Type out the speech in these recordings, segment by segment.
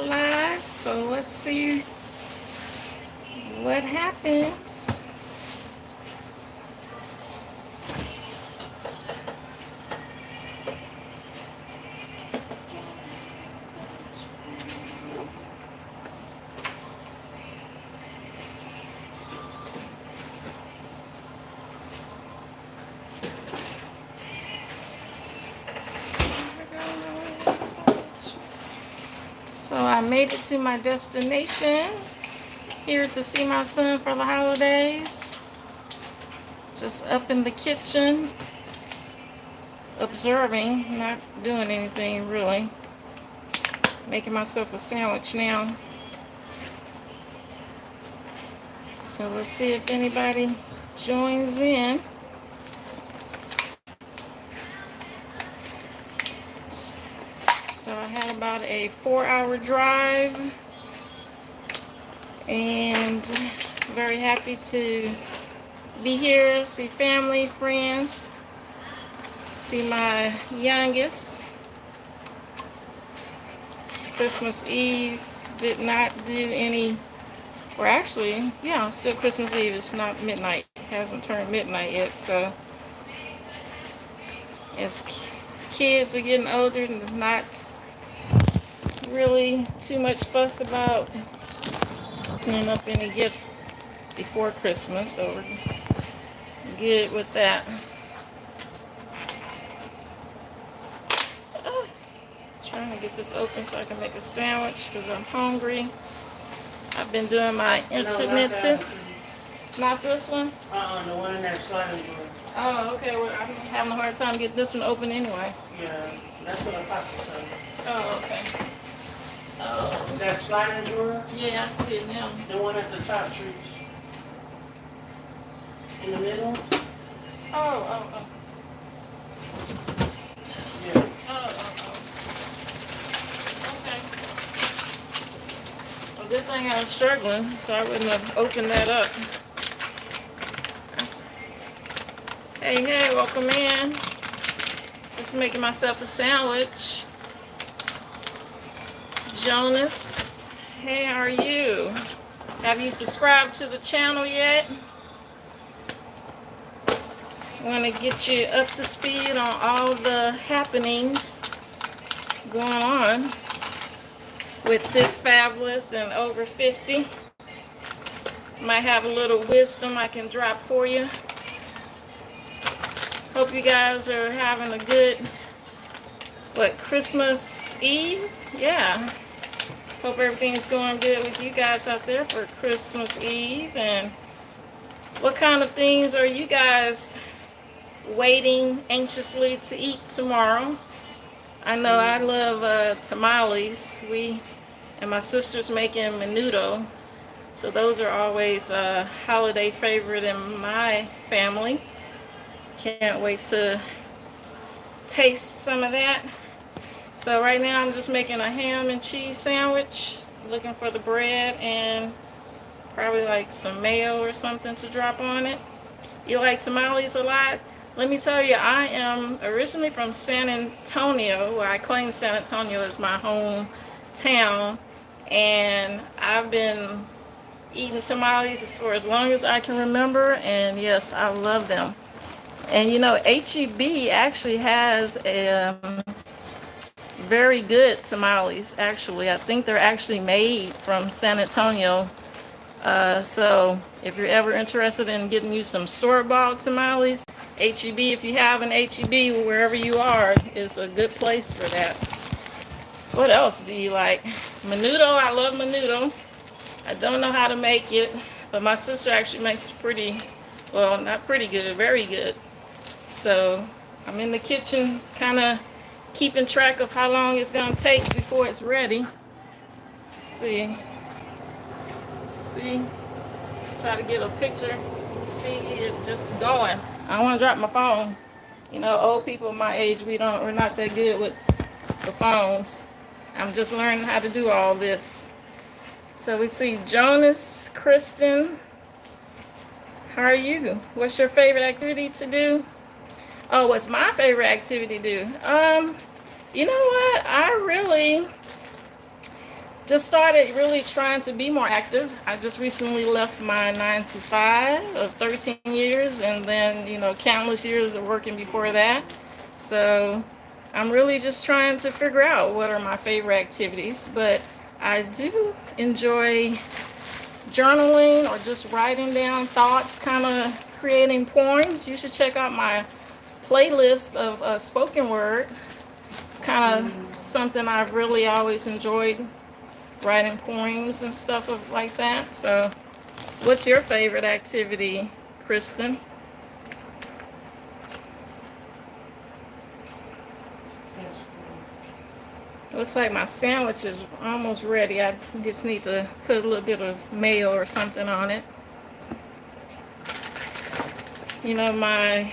live. So let's see what happens. So I made it to my destination, here to see my son for the holidays. Just up in the kitchen, observing, not doing anything really. Making myself a sandwich now. So let's see if anybody joins in. So I had about a 4-hour drive, and very happy to be here, see family, friends, see my youngest. It's Christmas Eve. Did not do any, or actually, yeah, still Christmas Eve. It's not midnight. It hasn't turned midnight yet. So as kids are getting older, not really too much fuss about opening up any gifts before Christmas, so we're good with that. Trying to get this open so I can make a sandwich because I'm hungry. I've been doing my intermittent. Not this one? The one in that sliding door. Oh, okay. Well, I'm having a hard time getting this one open anyway. Yeah, that's what I thought you said. Oh, okay. Oh. That sliding door? Yeah, I see it now. The one at the top trees. In the middle? Oh. Yeah. Oh. Okay. Well, good thing I was struggling, so I wouldn't have opened that up. Hey, welcome in. Just making myself a sandwich. Jonas, hey, how are you? Have you subscribed to the channel yet? Want to get you up to speed on all the happenings going on with this fabulous and over 50. Might have a little wisdom I can drop for you. Hope you guys are having a good, Christmas Eve? Yeah. Hope everything's going good with you guys out there for Christmas Eve. And what kind of things are you guys waiting anxiously to eat tomorrow? I know I love tamales. We and my sister's making menudo. So those are always a holiday favorite in my family. Can't wait to taste some of that. So right now I'm just making a ham and cheese sandwich, looking for the bread and probably like some mayo or something to drop on it. You like tamales a lot? Let me tell you, I am originally from San Antonio, where I claim San Antonio as my hometown, and I've been eating tamales for as long as I can remember, and yes, I love them. And you know, HEB actually has a very good tamales, actually. I think they're actually made from San Antonio. So if you're ever interested in getting you some store-bought tamales, HEB, if you have an HEB wherever you are, is a good place for that. What else do you like? Menudo, I love menudo. I don't know how to make it, but my sister actually makes pretty, well, not pretty good, very good. So I'm in the kitchen kind of keeping track of how long it's going to take before it's ready. See, try to get a picture, see it just going. I don't want to drop my phone. You know, old people my age, we're not that good with the phones. I'm just learning how to do all this. So we see Jonas, Kristen. How are you? What's your favorite activity to do? Oh, what's my favorite activity to do? You know what? I really just started really trying to be more active. I just recently left my 9 to 5 of 13 years, and then, countless years of working before that. So I'm really just trying to figure out what are my favorite activities. But I do enjoy journaling or just writing down thoughts, kind of creating poems. You should check out my playlist of spoken word. It's kind of something I've really always enjoyed, writing poems and stuff like that. So, what's your favorite activity, Kristen? Yes. Looks like my sandwich is almost ready. I just need to put a little bit of mayo or something on it. My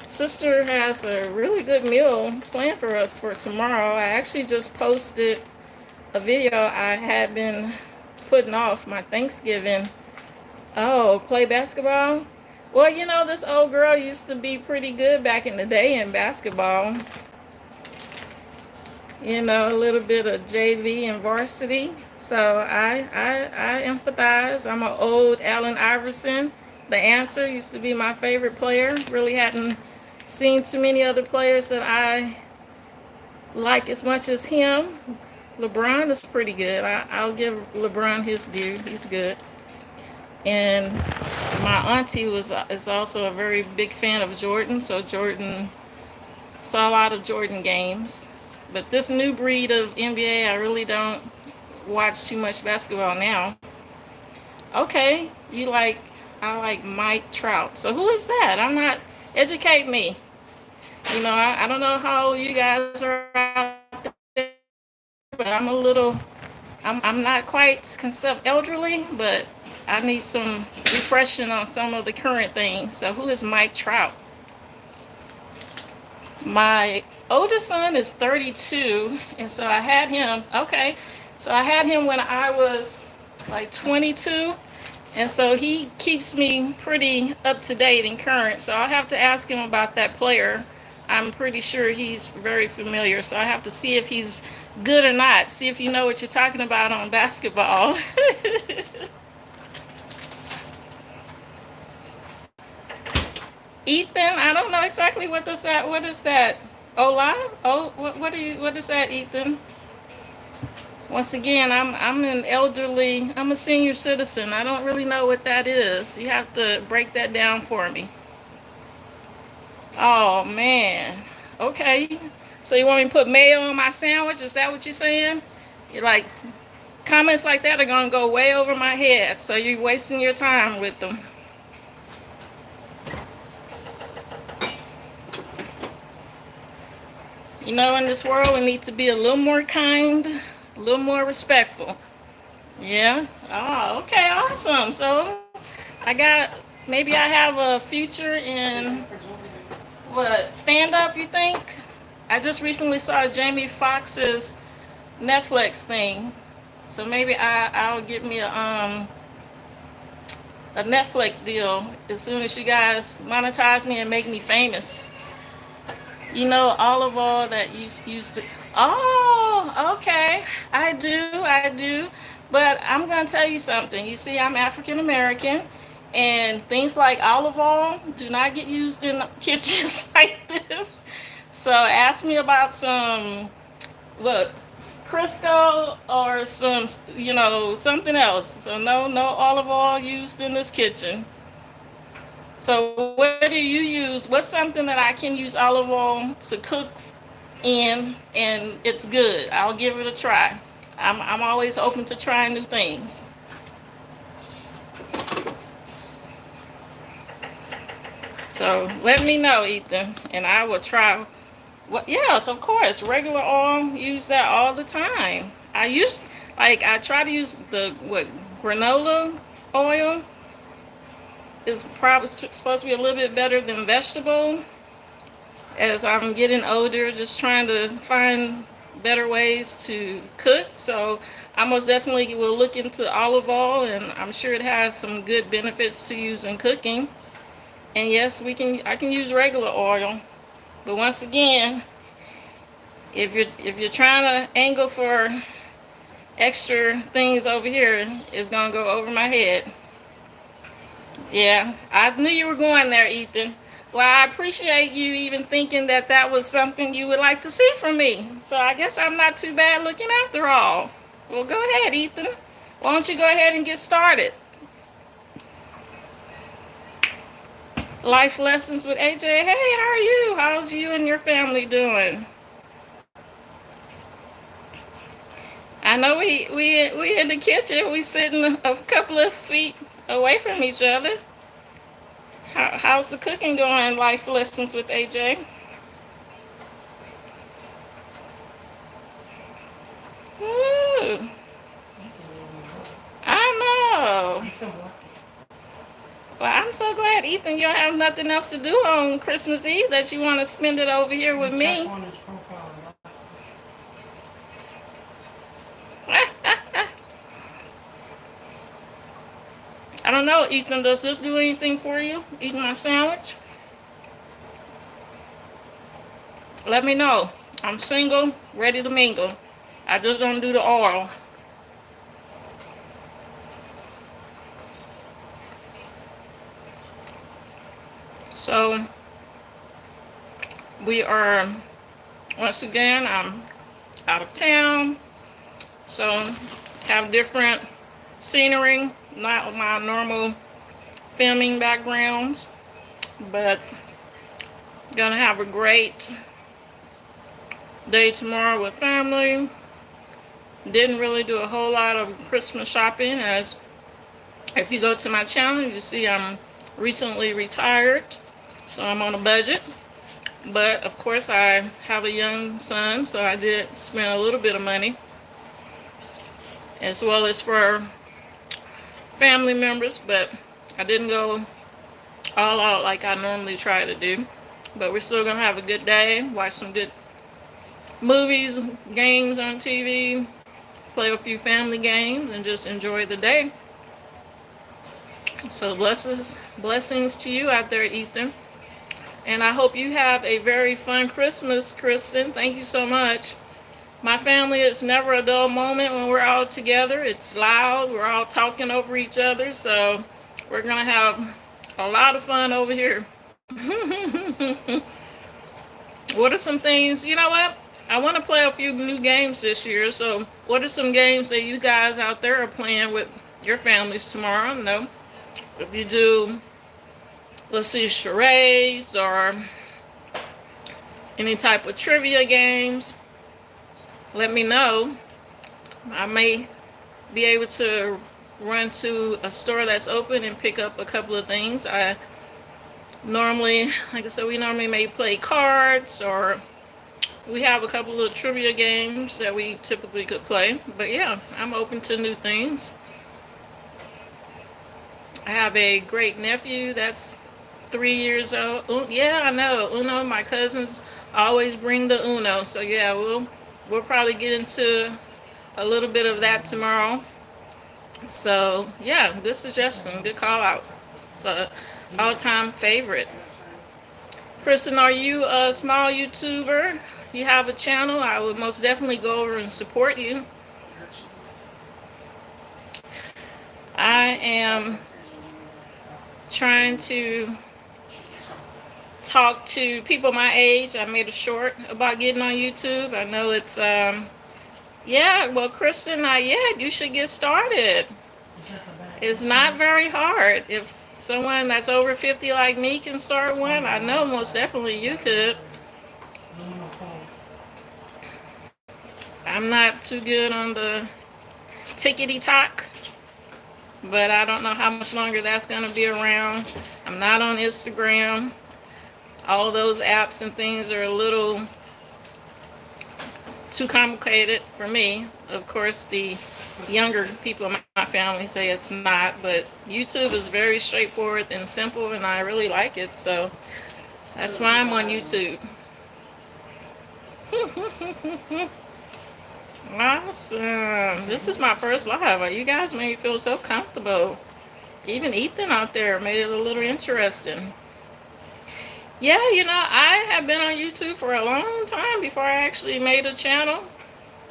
sister has a really good meal planned for us for tomorrow. I actually just posted a video I had been putting off, my Thanksgiving. Oh, play basketball? Well, this old girl used to be pretty good back in the day in basketball. A little bit of JV and varsity. So I empathize. I'm an old Allen Iverson. The Answer used to be my favorite player. Really hadn't seen too many other players that I like as much as him. LeBron is pretty good. I'll give LeBron his due. He's good. And my auntie is also a very big fan of Jordan. So Jordan, saw a lot of Jordan games. But this new breed of NBA, I really don't watch too much basketball now. Okay, I like Mike Trout. So who is that? I'm not, educate me. I don't know how old you guys are out there, but I'm not quite considered elderly, but I need some refreshing on some of the current things. So who is Mike Trout? My oldest son is 32, and so I had him. Okay, so I had him when I was like 22, and so he keeps me pretty up to date and current. So I'll have to ask him about that player. I'm pretty sure he's very familiar, so I have to see if he's good or not. See if you know what you're talking about on basketball. Ethan, I don't know exactly what is that. What is that? Ola? Oh, what is that, Ethan? Once again, I'm a senior citizen. I don't really know what that is. You have to break that down for me. Oh man. Okay. So you want me to put mayo on my sandwich? Is that what you're saying? You're like, comments like that are gonna go way over my head. So you're wasting your time with them. In this world, we need to be a little more kind, a little more respectful. Yeah. Oh, okay, awesome. So maybe I have a future in what, stand up, you think? I just recently saw Jamie Foxx's Netflix thing. So maybe I'll get me a Netflix deal as soon as you guys monetize me and make me famous. Olive oil that used to. Oh, okay. I do. But I'm going to tell you something. You see, I'm African American, and things like olive oil do not get used in kitchens like this. So ask me about some, what, Crisco or something else. So no olive oil used in this kitchen. So what do you use? What's something that I can use olive oil to cook in and it's good? I'll give it a try. I'm always open to trying new things. So let me know, Ethan, and I will try. What? Yes, of course. Regular oil, use that all the time. I try to use granola oil. Is probably supposed to be a little bit better than vegetable. As I'm getting older, just trying to find better ways to cook. So I most definitely will look into olive oil, and I'm sure it has some good benefits to use in cooking. And yes, I can use regular oil. But once again, if you're trying to angle for extra things over here is gonna go over my head. Yeah, I knew you were going there, Ethan. Well, I appreciate you even thinking that that was something you would like to see from me. So I guess I'm not too bad looking after all. Well, go ahead, Ethan. Why don't you go ahead and get started? Life lessons with AJ. Hey, how are you? How's you and your family doing? I know we in the kitchen. We sitting a couple of feet away from each other. How's the cooking going? Life lessons with AJ. Ooh, I know. Well, I'm so glad, Ethan, you don't have nothing else to do on Christmas Eve that you want to spend it over here with me. I don't know, Ethan, does this do anything for you? Eating my sandwich? Let me know. I'm single, ready to mingle. I just don't do the oral. So, we are, once again, I'm out of town. So, have different scenery, not my normal filming backgrounds, but gonna have a great day tomorrow with family. Didn't really do a whole lot of Christmas shopping, as if you go to my channel, you see I'm recently retired, so I'm on a budget. But of course I have a young son, so I did spend a little bit of money, as well as for family members, but I didn't go all out like I normally try to do. But we're still gonna have a good day, watch some good movies, games on TV, play a few family games, and just enjoy the day. So blessings to you out there, Ethan. And I hope you have a very fun Christmas, Kristen. Thank you so much. My family, it's never a dull moment when we're all together. It's loud. We're all talking over each other. So we're going to have a lot of fun over here. What are some things, you know what? I want to play a few new games this year. So what are some games that you guys out there are playing with your families tomorrow? I don't know. If you do, let's see, charades or any type of trivia games, let me know. I may be able to run to a store that's open and pick up a couple of things. I normally, like I said, we normally may play cards, or we have a couple of trivia games that we typically could play. But yeah, I'm open to new things. I have a great nephew that's 3 years old. Yeah, I know. Uno, my cousins always bring the Uno. So yeah, we'll probably get into a little bit of that tomorrow. So yeah, good suggestion, good call out. So all-time favorite. Kristen, are you a small YouTuber? You have a channel? I would most definitely go over and support you. I am trying to talk to people my age. I made a short about getting on YouTube. I know it's yeah, well, Kristen, not yet. You should get started. It's not very hard. If someone that's over 50 like me can start one, I know most definitely you could. I'm not too good on the tickety-tock, but I don't know how much longer that's going to be around. I'm not on Instagram. All those apps and things are a little too complicated for me. Of course, the younger people in my family say it's not, but YouTube is very straightforward and simple, and I really like it. So that's why I'm on YouTube. Awesome. This is my first live. You guys made me feel so comfortable. Even Ethan out there made it a little interesting. Yeah, you know, I have been on YouTube for a long time before I actually made a channel.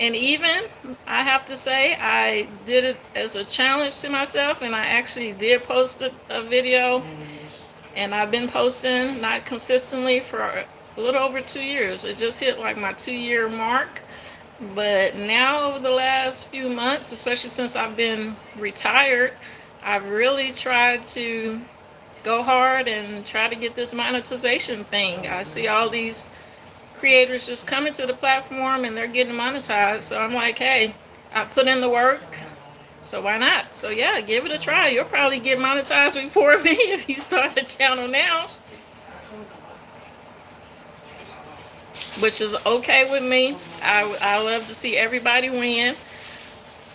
And even, I have to say, I did it as a challenge to myself, and I actually did post a video, and I've been posting, not consistently, for a little over 2 years. It just hit like my 2-year mark. But now, over the last few months, especially since I've been retired, I've really tried to go hard and try to get this monetization thing. I see all these creators just coming to the platform and they're getting monetized. So I'm like, hey, I put in the work, so why not? So yeah, give it a try. You'll probably get monetized before me if you start a channel now, which is okay with me. I love to see everybody win.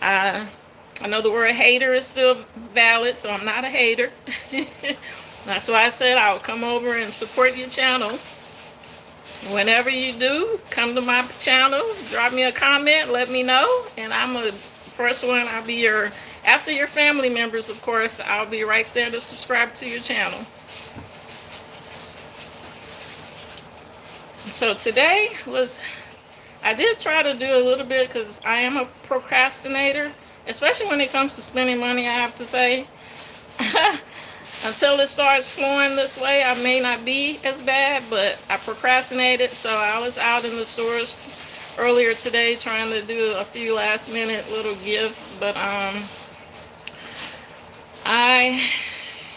I know the word hater is still valid, so I'm not a hater. That's why I said I'll come over and support your channel. Whenever you do, come to my channel, drop me a comment, let me know, and I'm a first one. I'll be after your family members, of course, I'll be right there to subscribe to your channel. So today I did try to do a little bit, because I am a procrastinator, especially when it comes to spending money, I have to say. Until it starts flowing this way, I may not be as bad, but I procrastinated. So I was out in the stores earlier today trying to do a few last minute little gifts, but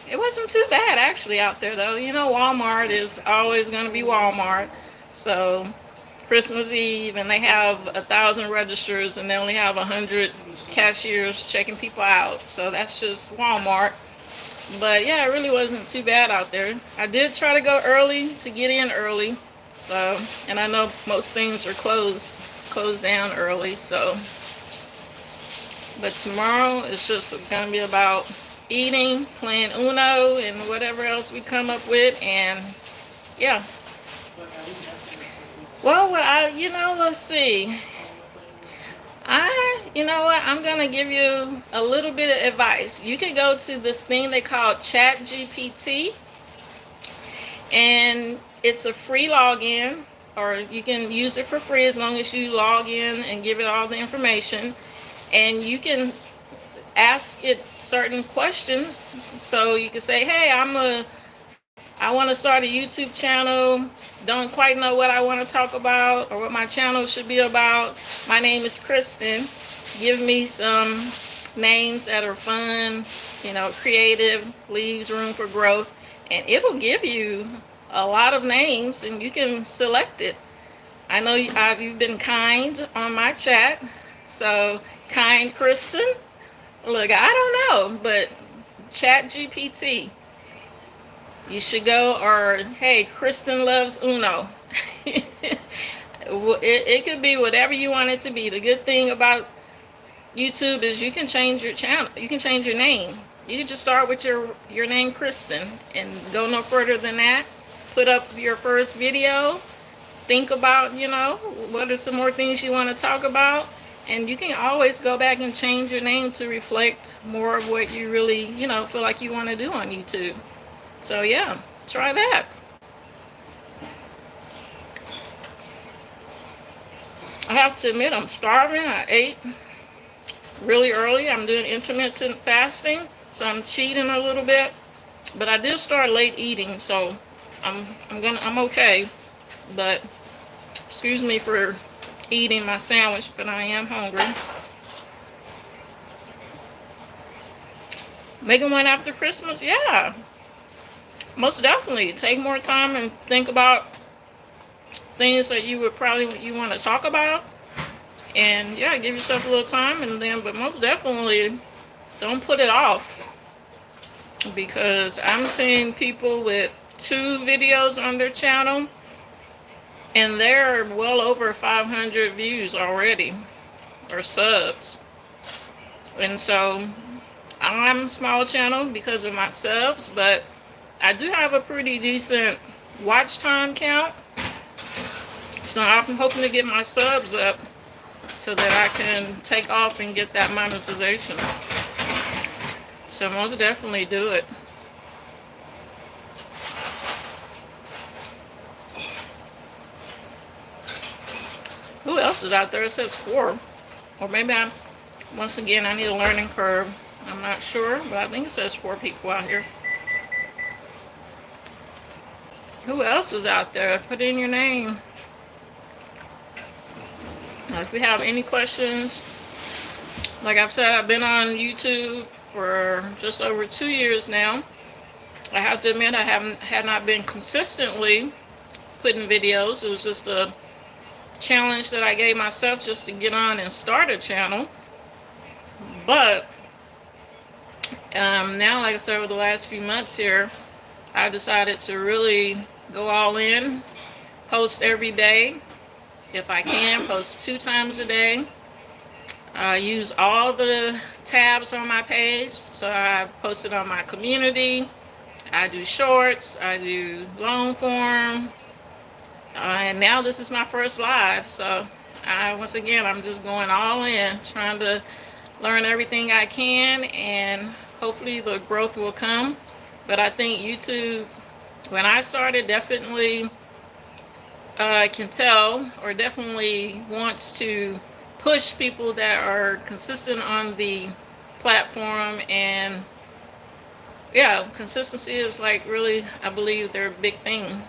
it wasn't too bad actually out there though. You know, Walmart is always going to be Walmart. So Christmas Eve, and they have 1,000 registers and they only have 100 cashiers checking people out. So that's just Walmart. But yeah, it really wasn't too bad out there. I did try to go early to get in early. So, and I know most things are closed down early. So, but tomorrow it's just going to be about eating, playing Uno, and whatever else we come up with. And yeah. Well, let's see. You know what, I'm going to give you a little bit of advice. You can go to this thing they call ChatGPT, and it's a free login, or you can use it for free as long as you log in and give it all the information. And you can ask it certain questions. So you can say, hey, I want to start a YouTube channel, don't quite know what I want to talk about or what my channel should be about. My name is Kristen. Give me some names that are fun, creative, leaves room for growth, and it'll give you a lot of names and you can select it. I know you've been kind on my chat, so kind Kristen. Look, I don't know, but ChatGPT. You should go, or hey, Kristen loves Uno. It could be whatever you want it to be. The good thing about YouTube is you can change your channel. You can change your name. You can just start with your name, Kristen, and go no further than that. Put up your first video. Think about, what are some more things you want to talk about. And you can always go back and change your name to reflect more of what you really, feel like you want to do on YouTube. So yeah, try that. I have to admit, I'm starving. I ate really early. I'm doing intermittent fasting, so I'm cheating a little bit. But I did start late eating, so I'm okay. But excuse me for eating my sandwich, but I am hungry. Making one after Christmas, yeah. Most definitely. Take more time and think about things that you want to talk about. And yeah, give yourself a little time, and then, but most definitely don't put it off. Because I'm seeing people with 2 videos on their channel and they're well over 500 views already, or subs. And so I'm a small channel because of my subs, but I do have a pretty decent watch time count. So I'm hoping to get my subs up so that I can take off and get that monetization. So most definitely do it. Who else is out there? It says 4. Or maybe once again, I need a learning curve. I'm not sure, but I think it says 4 people out here. Who else is out there? Put in your name. Now, if you have any questions, like I've said, I've been on YouTube for just over 2 years now. I have to admit, I had not been consistently putting videos. It was just a challenge that I gave myself just to get on and start a channel. But now, like I said, over the last few months here, I decided to really go all in, post every day. If I can, post 2 times a day. Use all the tabs on my page. So I posted on my community. I do shorts. I do long form. And now this is my first live. So once again, I'm just going all in, trying to learn everything I can, and hopefully the growth will come. But I think YouTube, when I started, definitely can tell, or definitely wants to push people that are consistent on the platform. And yeah, consistency is like really, I believe, they're a big thing.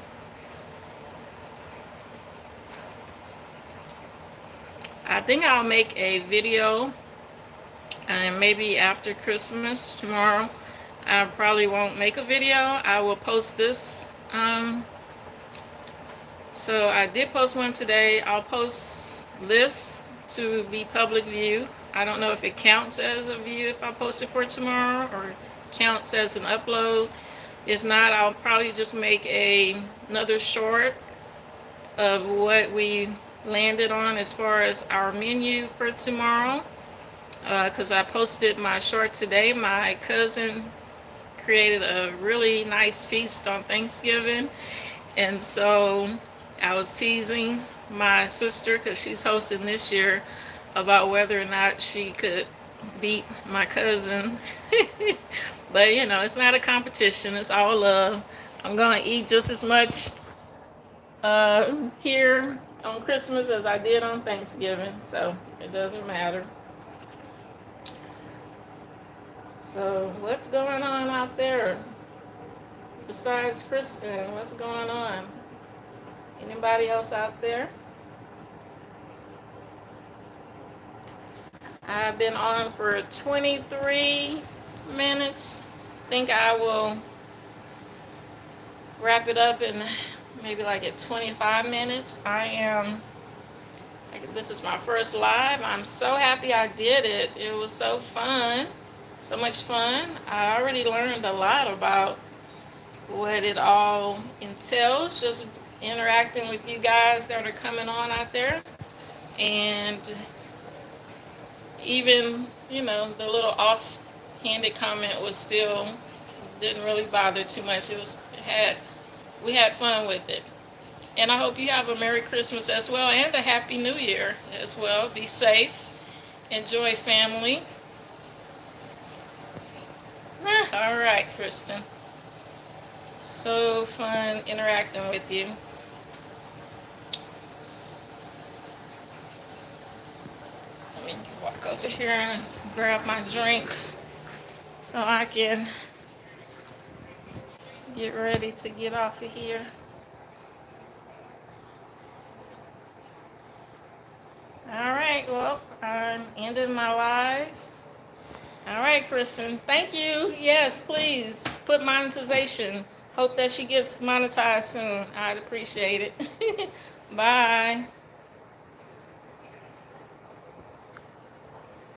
I think I'll make a video, and maybe after Christmas tomorrow. I probably won't make a video. I will post this. So I did post one today. I'll post this to be public view. I don't know if it counts as a view if I post it for tomorrow, or counts as an upload. If not, I'll probably just make another short of what we landed on as far as our menu for tomorrow. Because I posted my short today. My cousin created a really nice feast on Thanksgiving, and so I was teasing my sister, because she's hosting this year, about whether or not she could beat my cousin. But you know, it's not a competition, it's all love. I'm gonna eat just as much here on Christmas as I did on Thanksgiving, so it doesn't matter. So what's going on out there besides Kristen? What's going on? Anybody else out there? I've been on for 23 minutes. I think I will wrap it up in maybe like at 25 minutes. This is my first live. I'm so happy I did it. It was so fun. So much fun. I already learned a lot about what it all entails, just interacting with you guys that are coming on out there. And even, you know, the little offhanded comment was still, didn't really bother too much. We had fun with it. And I hope you have a Merry Christmas as well, and a Happy New Year as well. Be safe. Enjoy family. All right, Kristen. So fun interacting with you. Let me walk over here and grab my drink so I can get ready to get off of here. All right, well, I'm ending my live. All right, Kristen, thank you. Yes, please put monetization. Hope that she gets monetized soon. I'd appreciate it. Bye.